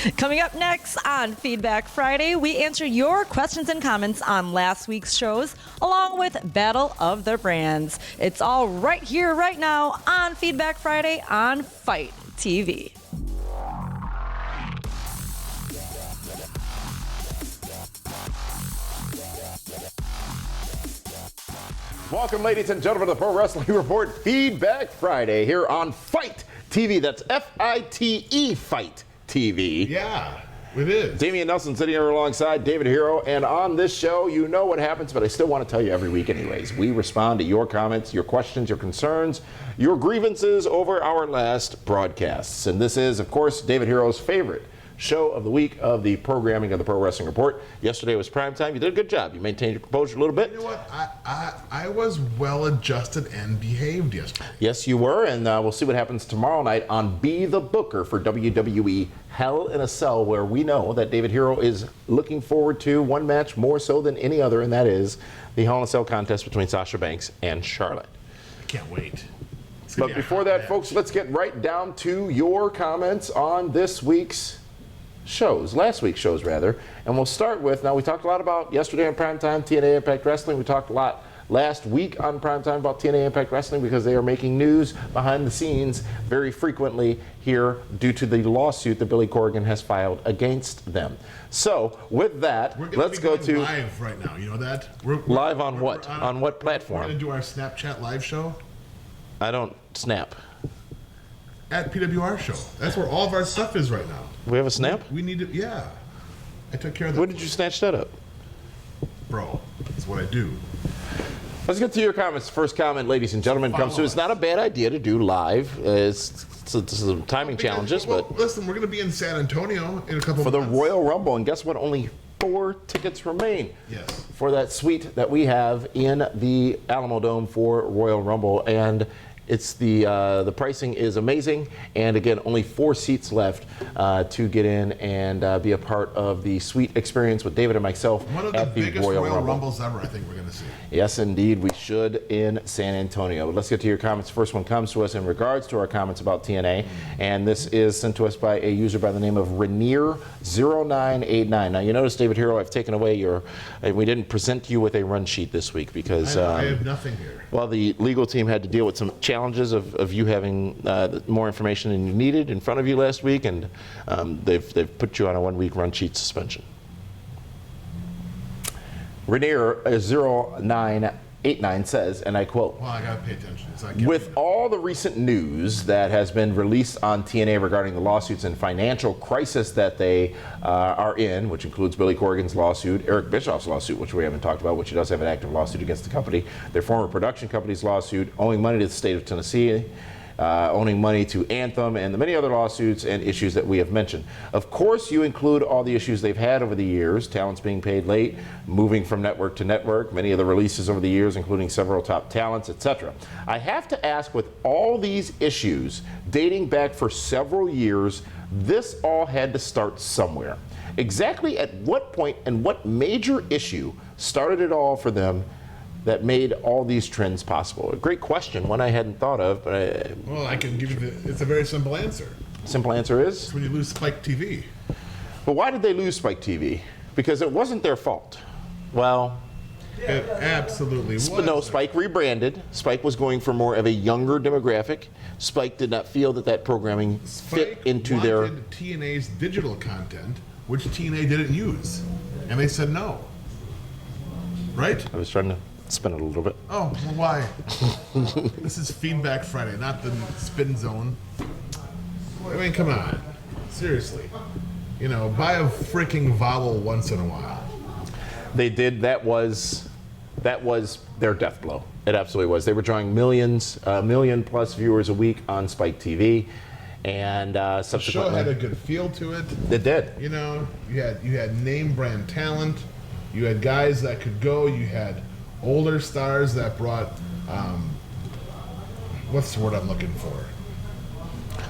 Coming up next on Feedback Friday, we answer your questions and comments on last week's shows, along with Battle of the Brands. It's all right here, right now on Feedback Friday on Fight TV. Welcome, ladies and gentlemen, to the Pro Wrestling Report Feedback Friday here on Fight TV. That's F-I-T-E, Fight TV. Yeah, it is. Damian Nelson sitting here alongside David Hero. And on this show, you know what happens, but I still want to tell you every week anyways. We respond to your comments, your questions, your concerns, your grievances over our last broadcasts. And this is, of course, David Hero's favorite show of the week of the programming of the Pro Wrestling Report. Yesterday was prime time. You did a good job. You maintained your composure a little bit. You know what? I was well adjusted and behaved yesterday. Yes, you were, and we'll see what happens tomorrow night on Be the Booker for WWE Hell in a Cell, where we know that David Hero is looking forward to one match more so than any other, and that is the Hell in a Cell contest between Sasha Banks and Charlotte. I can't wait. But before that, folks, let's get right down to your comments on this week's shows, last week's shows rather, and we'll start with, now we talked a lot about yesterday on Primetime, TNA Impact Wrestling. We talked a lot last week on Primetime about TNA Impact Wrestling because they are making news behind the scenes very frequently here due to the lawsuit that Billy Corgan has filed against them. So with that, let's go to live right now. You know that? We're live on what? On what platform? We're going to do our Snapchat live show. I don't snap. At PWR show. That's where all of our stuff is right now. We have a snap? We need it, yeah. I took care of that. When did you snatch that up? Bro, that's what I do. Let's get to your comments. First comment, ladies and gentlemen, comes to, it's not a bad idea to do live. It's some timing challenges, but listen, we're going to be in San Antonio in a couple for months. the Royal Rumble, and guess what? Only 4 tickets remain. Yes. For that suite that we have in the Alamo Dome for Royal Rumble, and it's the pricing is amazing, and again, only 4 seats left to get in and be a part of the suite experience with David and myself One of the at the biggest Royal Royal Rumble. Rumbles ever, I think we're going to see. Yes, indeed, we should in San Antonio. But let's get to your comments. First one comes to us in regards to our comments about TNA, and this is sent to us by a user by the name of Rainier0989. Now, you notice, David Hero, I've taken away your. We didn't present you with a run sheet this week because I have nothing here. Well, the legal team had to deal with some challenges of you having more information than you needed in front of you last week, and they've put you on a 1-week run sheet suspension. Rainier 0989 says, and I quote, Well, I got to pay attention. So with all the recent news that has been released on TNA regarding the lawsuits and financial crisis that they are in, which includes Billy Corgan's lawsuit, Eric Bischoff's lawsuit, which we haven't talked about, which he does have an active lawsuit against the company, their former production company's lawsuit, owing money to the state of Tennessee, owning money to Anthem, and the many other lawsuits and issues that we have mentioned. Of course, you include all the issues they've had over the years, talents being paid late, moving from network to network, many of the releases over the years, including several top talents, etc. I have to ask, with all these issues dating back for several years, this all had to start somewhere. Exactly at what point and what major issue started it all for them that made all these trends possible? A great question, one I hadn't thought of, but well, I can give you it's a very simple answer. Simple answer is? It's when you lose Spike TV. But why did they lose Spike TV? Because it wasn't their fault. Well, It absolutely was. no, Spike rebranded. Spike was going for more of a younger demographic. Spike did not feel that programming fit into their... Spike wanted TNA's digital content, which TNA didn't use. And they said no. Right? I was trying to spin it a little bit. Oh, well, why? This is Feedback Friday, not the spin zone. I mean, come on. Seriously. You know, buy a freaking vowel once in a while. They did. That was their death blow. It absolutely was. They were drawing millions, million plus viewers a week on Spike TV, and subsequently, The show had a good feel to it. It did. You know, you had name brand talent. You had guys that could go. You had older stars that brought what's the word I'm looking for?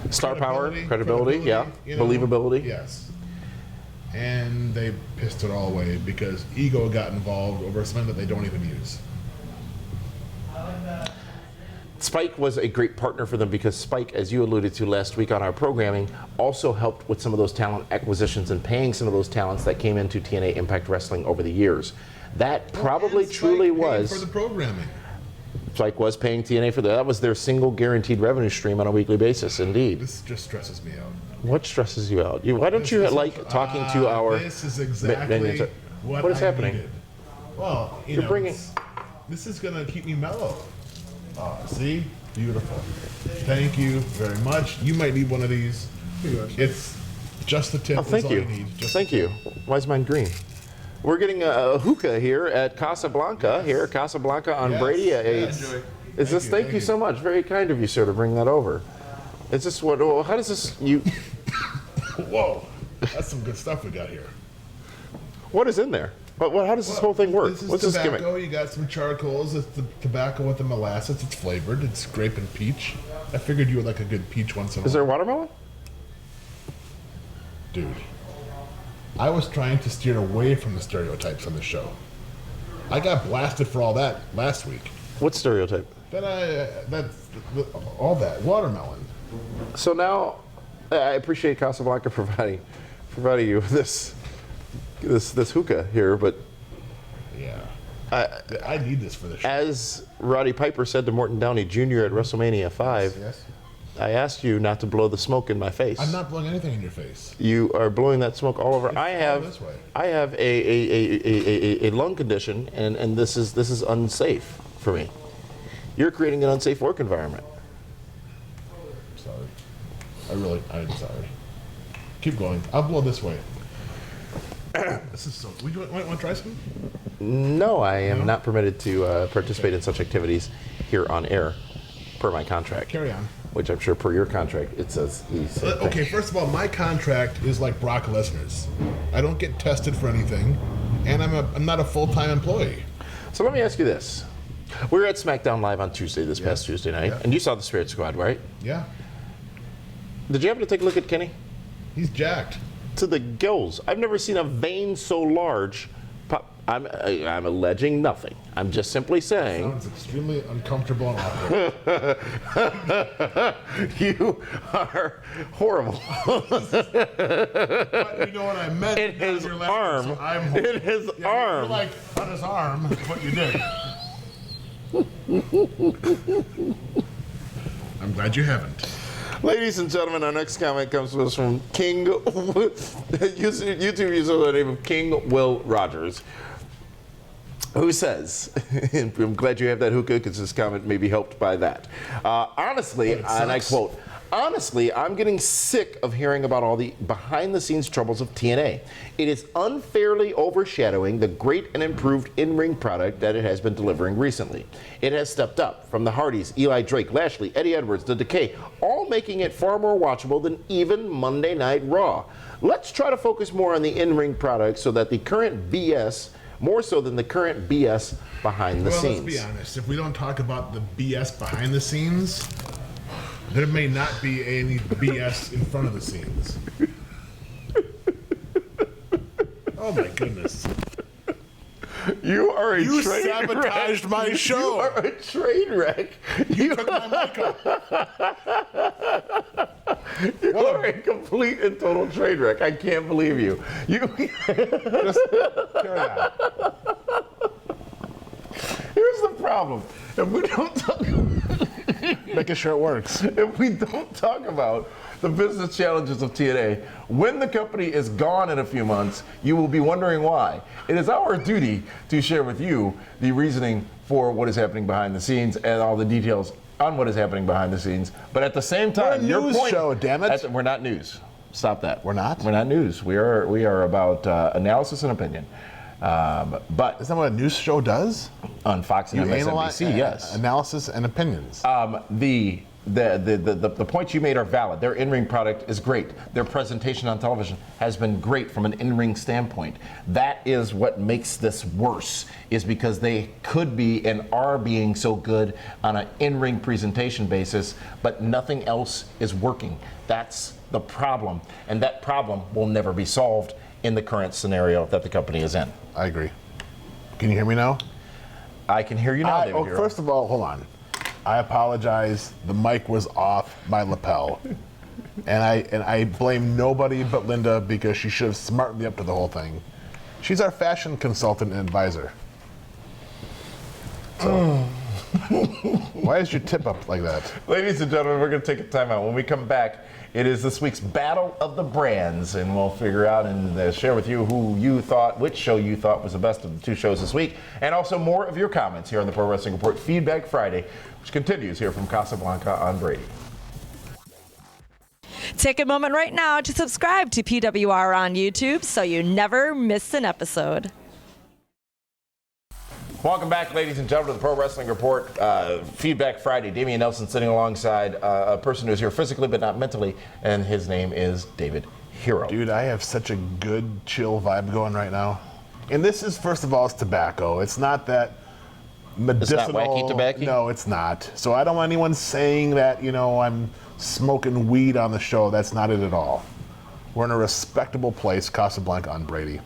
Star power, credibility, yeah, you know? believability. Yes. And they pissed it all away because ego got involved over something that they don't even use. Spike was a great partner for them because Spike, as you alluded to last week on our programming, also helped with some of those talent acquisitions and paying some of those talents that came into TNA Impact Wrestling over the years. That probably truly was. For the programming. Spike was paying TNA for that. That was their single guaranteed revenue stream on a weekly basis, indeed. This just stresses me out. What stresses you out? Why don't you like talking to our... This is exactly what is I happening? needed. Well, You're bringing... This is going to keep me mellow. See? Beautiful. Thank you very much. You might need one of these. It's just the tip. Oh, thank you. Thank you. Why is mine green? We're getting a hookah here at Casablanca, here at Casablanca on Brady. Thank you so much. Very kind of you, sir, to bring that over. Is this what, how does this, Whoa, that's some good stuff we got here. What is in there? How does this whole thing work? This is What's tobacco. this gimmick? You got some charcoals. It's the tobacco with the molasses. It's flavored. It's grape and peach. I figured you would like a good peach once in a while. Is there watermelon? Dude, I was trying to steer away from the stereotypes on the show. I got blasted for all that last week. What stereotype? All that watermelon. So now, I appreciate Casablanca providing you with this hookah here, but yeah, I need this for the show. As Roddy Piper said to Morton Downey Jr. at WrestleMania 5, Yes. I asked you not to blow the smoke in my face. I'm not blowing anything in your face. You are blowing that smoke all over. I have a lung condition, and this is unsafe for me. You're creating an unsafe work environment. Sorry. I'm sorry. Keep going. I'll blow this way. This is so. Want to try some? No, I am not permitted to participate in such activities here on air, per my contract. Carry on. Which I'm sure per your contract it says. Okay, first of all, my contract is like Brock Lesnar's. I don't get tested for anything, and I'm not a full-time employee. So let me ask you this. We were at SmackDown Live on Tuesday, past Tuesday night, and you saw the Spirit Squad, right? Yeah. Did you happen to take a look at Kenny? He's jacked. To the gills. I've never seen a vein so large. I'm alleging nothing. I'm just simply saying. Sounds extremely uncomfortable and awkward. You are horrible. But you know what I meant? In his arm. So in his arm. You're like on his arm. Is what you did. I'm glad you haven't. Ladies and gentlemen, our next comment comes to us from King, YouTube user by the name of King Will Rogers, who says, and I'm glad you have that hookah because this comment may be helped by that. Honestly, and I quote, honestly, I'm getting sick of hearing about all the behind-the-scenes troubles of TNA. It is unfairly overshadowing the great and improved in-ring product that it has been delivering recently. It has stepped up from the Hardys, Eli Drake, Lashley, Eddie Edwards, The Decay, all making it far more watchable than even Monday Night Raw. Let's try to focus more on the in-ring product so that the current BS, more so than the current BS behind the scenes. Let's be honest. If we don't talk about the BS behind the scenes, there may not be any BS in front of the scenes. Oh my goodness. You are a You train sabotaged wreck. my show. You are a train wreck. You took my mic up. You are a complete and total train wreck. I can't believe you. Just carry on. Here's the problem. If we don't talk, Making sure it works. if we don't talk about the business challenges of TNA, when the company is gone in a few months, you will be wondering why. It is our duty to share with you the reasoning for what is happening behind the scenes and all the details on what is happening behind the scenes. But at the same time, We're a news show, damn it. We're not news. Stop that. We're not? We're not news. We are about analysis and opinion. But Isn't that what a news show does? on Fox and MSNBC, yes. Analysis and opinions. The points you made are valid. Their in-ring product is great. Their presentation on television has been great from an in-ring standpoint. That is what makes this worse, is because they could be and are being so good on an in-ring presentation basis, but nothing else is working. That's the problem, and that problem will never be solved in the current scenario that the company is in. I agree. Can you hear me now? I can hear you now, David. First of all, hold on. I apologize. The mic was off my lapel. And I blame nobody but Linda because she should have smartened me up to the whole thing. She's our fashion consultant and advisor. So, why is your tip up like that? Ladies and gentlemen, we're going to take a timeout. When we come back, it is this week's Battle of the Brands, and we'll figure out and share with you which show you thought was the best of the two shows this week, and also more of your comments here on the Pro Wrestling Report Feedback Friday, which continues here from Casablanca on Brady. Take a moment right now to subscribe to PWR on YouTube so you never miss an episode. Welcome back, ladies and gentlemen, to the Pro Wrestling Report Feedback Friday. Damian Nelson sitting alongside a person who's here physically but not mentally, and his name is David Hero. Dude, I have such a good, chill vibe going right now. And this is, first of all, it's tobacco. It's not that medicinal. It's not wacky tobacco? No, it's not. So I don't want anyone saying that, I'm smoking weed on the show. That's not it at all. We're in a respectable place, Casablanca on Brady.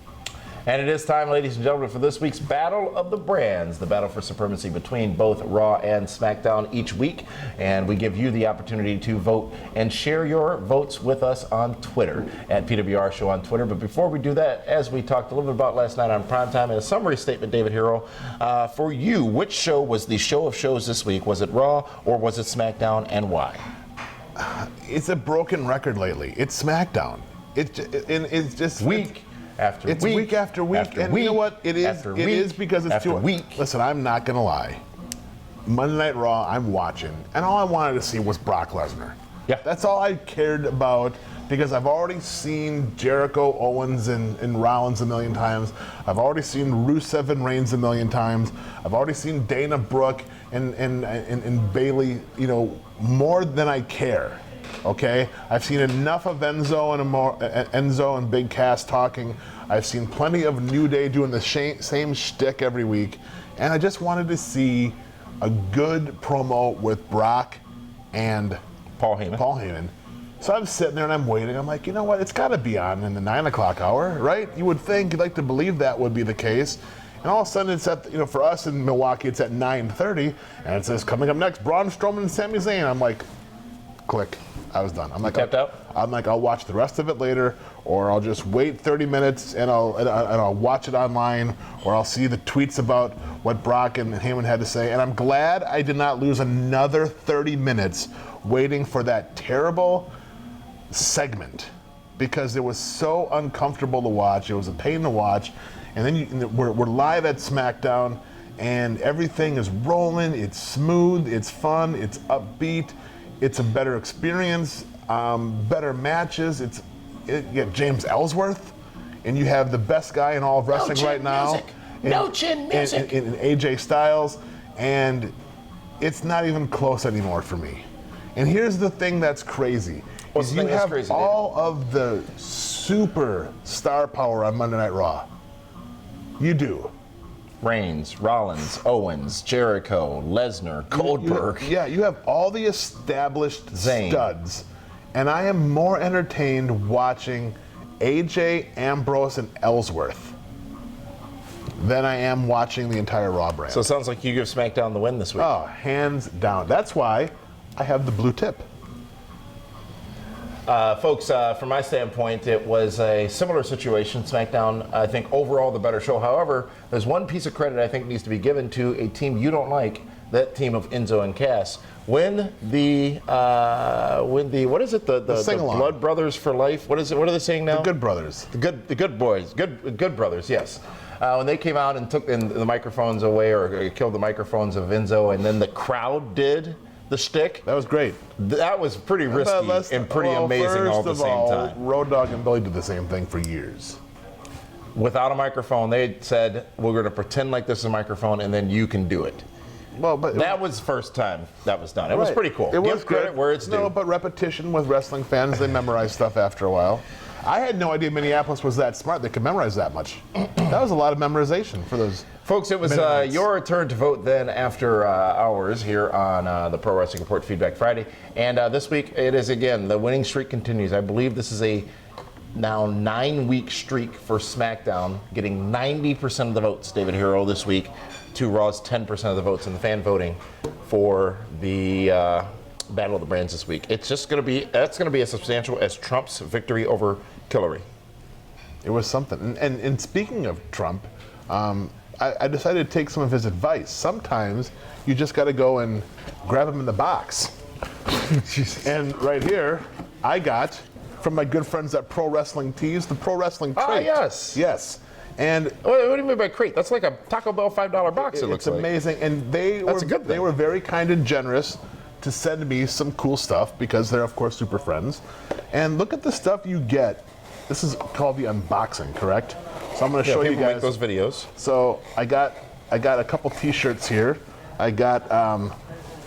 And it is time, ladies and gentlemen, for this week's Battle of the Brands, the battle for supremacy between both Raw and SmackDown each week. And we give you the opportunity to vote and share your votes with us on Twitter, at PWR Show on Twitter. But before we do that, as we talked a little bit about last night on Primetime, in a summary statement, David Hero, for you, which show was the show of shows this week? Was it Raw or was it SmackDown, and why? It's a broken record lately. It's SmackDown. It's just week after it's week after week, and you know what? It is because it's after too. Week. Listen, I'm not gonna lie. Monday Night Raw, I'm watching, and all I wanted to see was Brock Lesnar. Yeah, that's all I cared about because I've already seen Jericho, Owens, and Rollins a million times. I've already seen Rusev and Reigns a million times. I've already seen Dana Brooke and Bailey. More than I care. Okay, I've seen enough of Enzo and Big Cass talking. I've seen plenty of New Day doing the same shtick every week, and I just wanted to see a good promo with Brock and Paul Heyman. So I'm sitting there and I'm waiting. I'm like, you know what? It's got to be on in the 9 o'clock hour, right? You would think, you'd like to believe that would be the case. And all of a sudden, it's at, for us in Milwaukee, it's at 9:30, and it says coming up next, Braun Strowman and Sami Zayn. I'm like, click. I was done. I'm like, I'll watch the rest of it later, or I'll just wait 30 minutes and I'll watch it online, or I'll see the tweets about what Brock and Heyman had to say. And I'm glad I did not lose another 30 minutes waiting for that terrible segment, because it was so uncomfortable to watch. It was a pain to watch. And then we're live at SmackDown, and everything is rolling. It's smooth. It's fun. It's upbeat. It's a better experience, better matches. You have James Ellsworth, and you have the best guy in all of wrestling right now. No chin music. And AJ Styles, and it's not even close anymore for me. And here's the thing that's crazy. You have all of the super star power on Monday Night Raw. You do. Reigns, Rollins, Owens, Jericho, Lesnar, Goldberg. You have all the established studs. And I am more entertained watching AJ, Ambrose, and Ellsworth than I am watching the entire Raw brand. So it sounds like you give SmackDown the win this week. Oh, hands down. That's why I have the blue tip. Folks, from my standpoint, it was a similar situation. SmackDown, I think, overall the better show. However, there's one piece of credit I think needs to be given to a team you don't like, that team of Enzo and Cass. When the what is it? The Blood Brothers for Life. What is it? What are they saying now? The Good Brothers. The Good Boys. Good Brothers. Yes. When they came out and took the microphones away, or killed the microphones of Enzo, and then the crowd did the shtick. That was great. That was pretty risky and pretty amazing all at the same time. Road Dogg and Billy did the same thing for years. Without a microphone, they said, we're going to pretend like this is a microphone, and then you can do it. Well, but that was the first time that was done. It was pretty cool. It was Give credit where it's due. No, but repetition with wrestling fans, they memorize stuff after a while. I had no idea Minneapolis was that smart. They could memorize that much. That was a lot of memorization for those. Folks, it was your turn to vote then after hours here on the Pro Wrestling Report Feedback Friday. And this week, it is again, the winning streak continues. I believe this is a now 9-week streak for SmackDown, getting 90% of the votes, David Hero, this week. to Raw's 10% of the votes in the fan voting for the Battle of the Brands this week. It's just going to be, that's going to be as substantial as Trump's victory over Hillary. It was something. And speaking of Trump, I decided to take some of his advice. Sometimes you just got to go and grab him in the box. And right here, I got from my good friends at Pro Wrestling Tees, the Pro Wrestling Crate. Ah, yes. Yes. And what do you mean by crate? That's like a Taco Bell $5 box. It looks like. It's amazing, and That's a good thing. they were very kind and generous to send me some cool stuff because they're of course super friends. And look at the stuff you get. This is called the unboxing, correct? So I'm going to show you people guys make those videos. So I got a couple T-shirts here. I got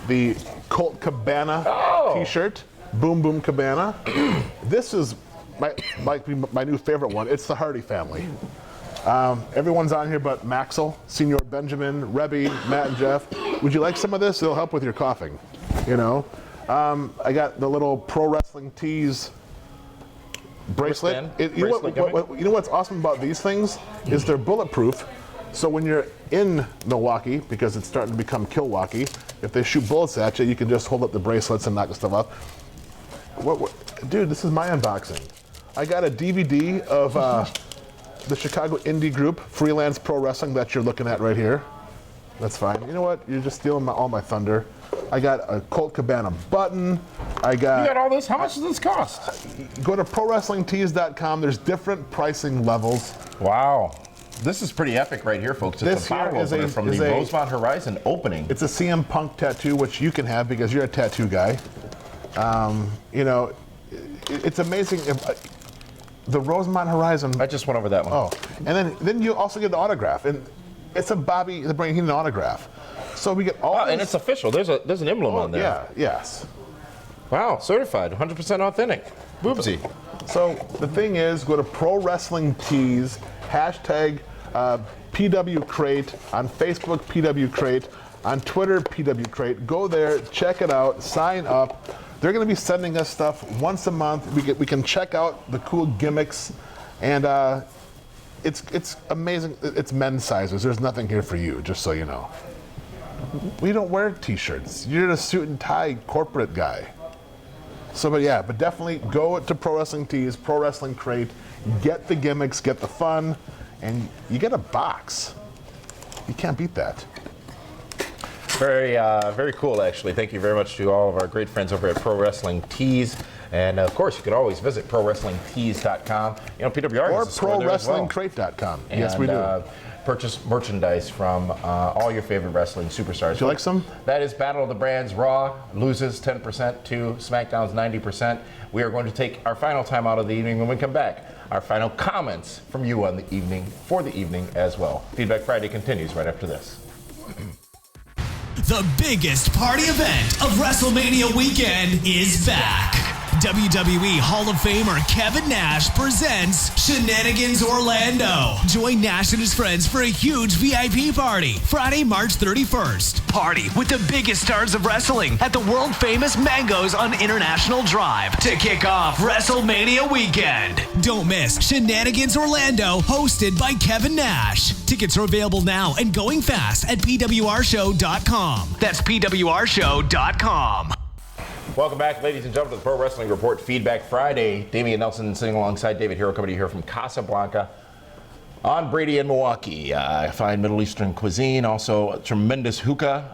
the Colt Cabana T-shirt, Boom Boom Cabana. This is my new favorite one. It's the Hardy family. Everyone's on here but Maxwell, Senior Benjamin, Rebby, Matt, and Jeff. Would you like some of this? It'll help with your coughing, you know. I got the little Pro Wrestling Tees bracelet. You know what's awesome about these things is they're bulletproof. So when you're in Milwaukee, because it's starting to become Kilwaukee, if they shoot bullets at you, you can just hold up the bracelets and knock the stuff off. Dude, this is my unboxing. I got a DVD of the Chicago indie group, Freelance Pro Wrestling, that you're looking at right here. That's fine. You know what? You're just stealing all my thunder. I got a Colt Cabana button. You got all this? How much does this cost? Go to ProWrestlingTees.com. There's different pricing levels. Wow. This is pretty epic right here, folks. It's a bottle opener from the Rosemont Horizon opening. It's a CM Punk tattoo, which you can have because you're a tattoo guy. You know, it's amazing. The Rosemont Horizon. I just went over that one. Oh, and then you also get the autograph, and it's a Bobby the Brain Heenan autograph. So we get all. Oh, and it's official. There's an emblem on there. Yeah. Yes. Wow, certified, 100% authentic. Boobsy. So the thing is, go to Pro Wrestling Tees, hashtag PW Crate, on Facebook PW Crate, on Twitter PW Crate. Go there, check it out, sign up. They're going to be sending us stuff once a month. We can check out the cool gimmicks, and it's amazing. It's men's sizes. There's nothing here for you, just so you know. We don't wear T-shirts. You're a suit and tie corporate guy. So, but definitely go to Pro Wrestling Tees, Pro Wrestling Crate, get the gimmicks, get the fun, and you get a box. You can't beat that. Very cool, actually. Thank you very much to all of our great friends over at Pro Wrestling Tees. And of course, you can always visit ProWrestlingTees.com. You know, PWR or has a store there as well. ProWrestlingCrate.com. Yes, we do. Purchase merchandise from all your favorite wrestling superstars. Would you like some? That is Battle of the Brands. Raw loses 10% to SmackDown's 90%. We are going to take our final time out of the evening. When we come back, our final comments from you on the evening, for the evening as well. Feedback Friday continues right after this. The biggest party event of WrestleMania weekend is back. WWE Hall of Famer Kevin Nash presents Shenanigans Orlando. Join Nash and his friends for a huge VIP party Friday, March 31st. Party with the biggest stars of wrestling at the world famous Mango's on International Drive to kick off WrestleMania weekend. Don't miss Shenanigans Orlando, hosted by Kevin Nash. Tickets are available now and going fast at PWRshow.com. That's PWRshow.com. Welcome back, ladies and gentlemen, to the Pro Wrestling Report Feedback Friday. Damian Nelson sitting alongside David Hero, coming to you here from Casablanca on Brady in Milwaukee. Fine Middle Eastern cuisine, also a tremendous hookah.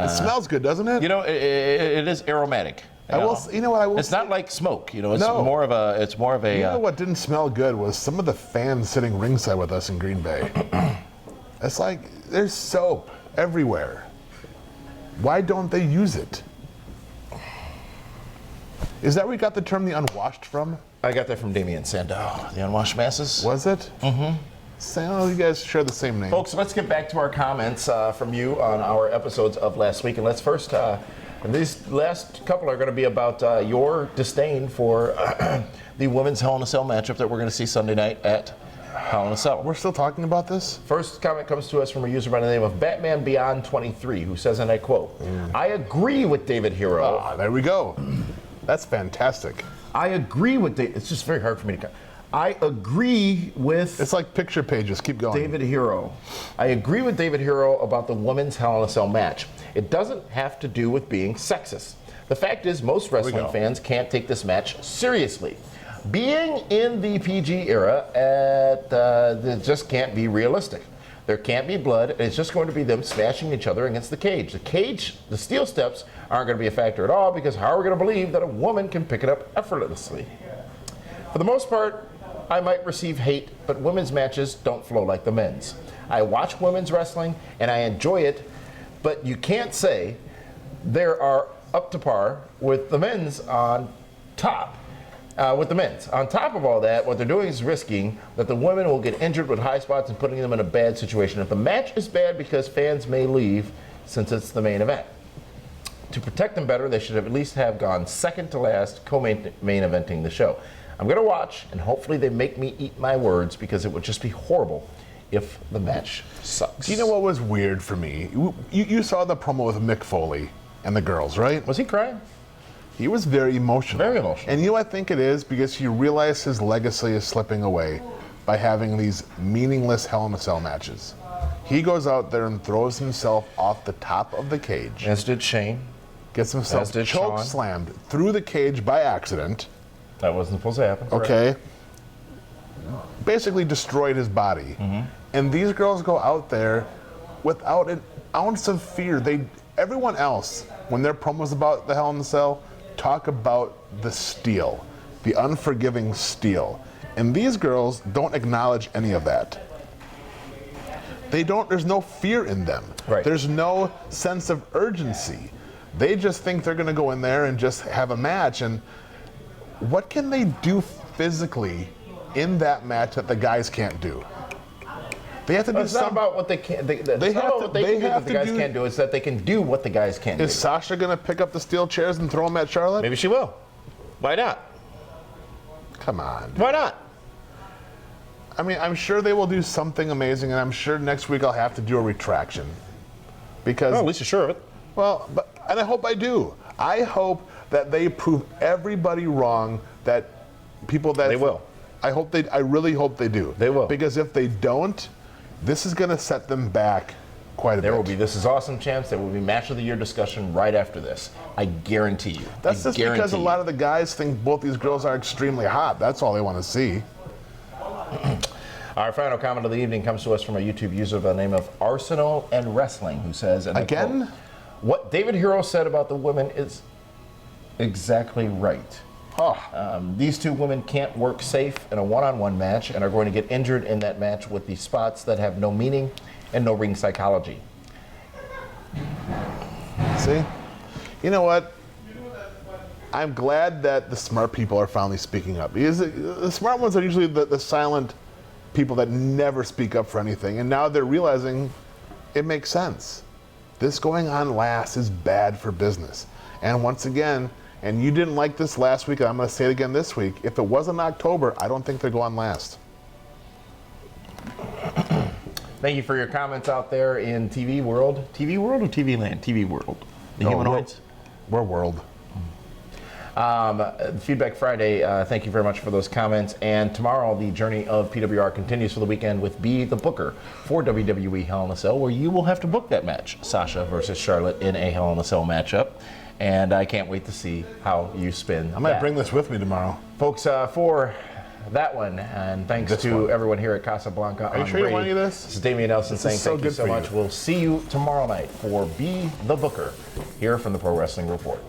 It smells good, doesn't it? You know, it is aromatic. You know what I will It's say? not like smoke. You know, it's more of a. You know what didn't smell good was some of the fans sitting ringside with us in Green Bay. It's like there's soap everywhere. Why don't they use it? Is that where you got the term the unwashed from? I got that from Damian Sandow, the unwashed masses. Was it? Mm-hmm. Sandow, you guys share the same name. Folks, let's get back to our comments from you on our episodes of last week. And let's first, these last couple are going to be about your disdain for the women's Hell in a Cell matchup that we're going to see Sunday night at Hell in a Cell. We're still talking about this? First comment comes to us from a user by the name of Batman Beyond 23, who says, and I quote, I agree with David Hero. There we go. That's fantastic. I agree with David. It's just very hard for me to. I agree with It's like picture pages. Keep going. David Hero. I agree with David Hero about the women's Hell in a Cell match. It doesn't have to do with being sexist. The fact is, most wrestling fans can't take this match seriously. Being in the PG era, it just can't be realistic. There can't be blood, and it's just going to be them smashing each other against the cage. The steel steps aren't going to be a factor at all, because how are we going to believe that a woman can pick it up effortlessly? For the most part, I might receive hate, but women's matches don't flow like the men's. I watch women's wrestling, and I enjoy it, but you can't say they are up to par with the men's on top. On top of all that, what they're doing is risking that the women will get injured with high spots and putting them in a bad situation. If the match is bad, because fans may leave since it's the main event. To protect them better, they should have at least have gone second to last, co-main eventing the show. I'm going to watch, and hopefully they make me eat my words, because it would just be horrible if the match sucks. Do you know what was weird for me? You saw the promo with Mick Foley and the girls, right? Was he crying? He was very emotional. Very emotional. And you know what I think it is? Because he realized his legacy is slipping away by having these meaningless Hell in a Cell matches. He goes out there and throws himself off the top of the cage. As did Shane. Gets himself choke slammed through the cage by accident. That wasn't supposed to happen. Okay. Basically destroyed his body. And these girls go out there without an ounce of fear. Everyone else, when their promos about the Hell in a Cell, talk about the steel, the unforgiving steel. And these girls don't acknowledge any of that. There's no fear in them. Right. There's no sense of urgency. They just think they're going to go in there and just have a match. And what can they do physically in that match that the guys can't do? They have to do It's not about what they can't. They have what they can do that the guys can't do. It's that they can do what the guys can't do. Is Sasha going to pick up the steel chairs and throw them at Charlotte? Maybe she will. Why not? Come on. Why not? I mean, I'm sure they will do something amazing, and I'm sure next week I'll have to do a retraction. Because, Well, at least you're sure of it. well, and I hope I do. I hope that they prove everybody wrong, that people that... They will. I really hope they do. They will. Because if they don't, this is going to set them back quite a bit. There will be This Is Awesome champs. There will be Match of the Year discussion right after this. I guarantee you. That's just because a lot of the guys think both these girls are extremely hot. That's all they want to see. Our final comment of the evening comes to us from a YouTube user by the name of Arsenal and Wrestling, who says, and I Again? quote, "What David Hero said about the women is exactly right. These two women can't work safe in a one-on-one match and are going to get injured in that match with these spots that have no meaning and no ring psychology." See? You know what? I'm glad that the smart people are finally speaking up. Because the smart ones are usually the silent people that never speak up for anything. And now they're realizing it makes sense. This going on last is bad for business. And once again, and you didn't like this last week, and I'm going to say it again this week, if it wasn't October, I don't think they'll go on last. Thank you for your comments out there in TV World. TV World or TV Land? TV World. The humanoids? We're world. Feedback Friday, thank you very much for those comments. And tomorrow, the journey of PWR continues for the weekend with Be the Booker for WWE Hell in a Cell, where you will have to book that match, Sasha versus Charlotte, in a Hell in a Cell matchup. And I can't wait to see how you spin. I might bring this with me tomorrow. Folks, for that one, and thanks to everyone here at Casablanca. Are you sure you want any of this? This is Damian Nelson saying thank you so much. We'll see you tomorrow night for Be the Booker here from the Pro Wrestling Report.